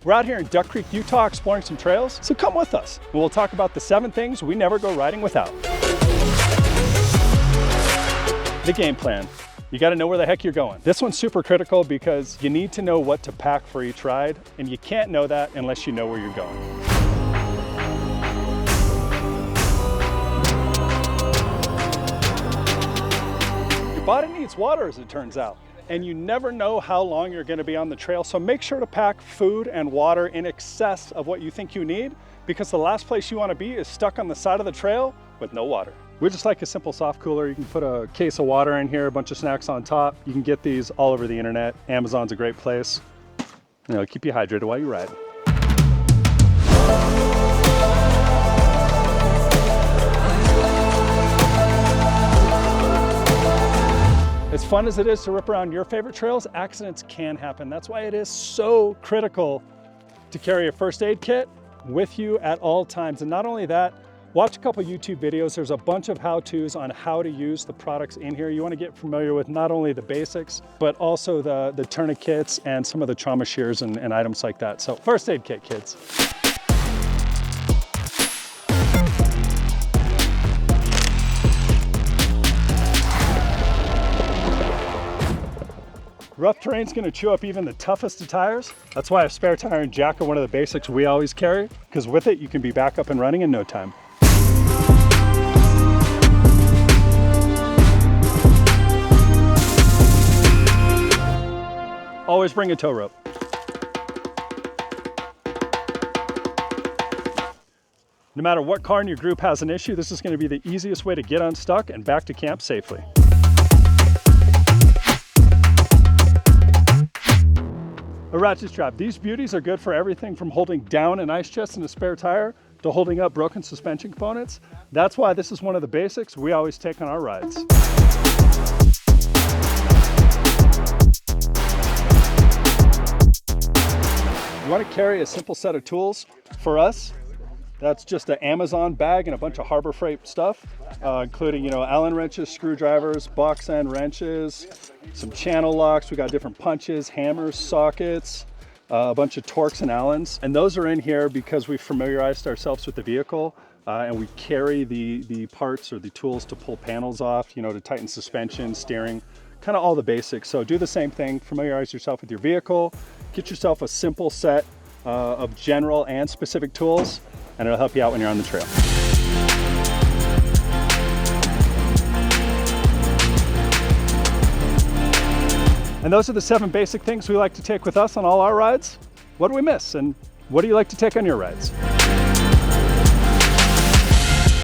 We're out here in Duck Creek, Utah, exploring some trails, so come with us, and we'll talk about the 7 things we never go riding without. The game plan. You gotta know where the heck you're going. This one's super critical because you need to know what to pack for each ride, and you can't know that unless you know where you're going. Your body needs water, as it turns out, and you never know how long you're gonna be on the trail, so make sure to pack food and water in excess of what you think you need, because the last place you wanna be is stuck on the side of the trail with no water. We just like a simple soft cooler. You can put a case of water in here, a bunch of snacks on top. You can get these all over the internet. Amazon's a great place. You know, keep you hydrated while you ride. As fun as it is to rip around your favorite trails, accidents can happen. That's why it is so critical to carry a first aid kit with you at all times. And not only that, watch a couple YouTube videos. There's a bunch of how-tos on how to use the products in here. You want to get familiar with not only the basics, but also the tourniquets and some of the trauma shears and items like that. So first aid kit, kids. Rough terrain's gonna chew up even the toughest of tires. That's why a spare tire and jack are one of the basics we always carry, because with it, you can be back up and running in no time. Always bring a tow rope. No matter what car in your group has an issue, this is going to be the easiest way to get unstuck and back to camp safely. A ratchet strap. These beauties are good for everything from holding down an ice chest and a spare tire to holding up broken suspension components. That's why this is one of the basics we always take on our rides. You want to carry a simple set of tools. For us, that's just an Amazon bag and a bunch of Harbor Freight stuff, including, Allen wrenches, screwdrivers, box end wrenches, some channel locks. We got different punches, hammers, sockets, a bunch of Torx and Allens. And those are in here because we familiarized ourselves with the vehicle and we carry the parts or the tools to pull panels off, to tighten suspension, steering, kind of all the basics. So do the same thing, familiarize yourself with your vehicle, get yourself a simple set of general and specific tools, and it'll help you out when you're on the trail. And those are the 7 basic things we like to take with us on all our rides. What do we miss? And what do you like to take on your rides?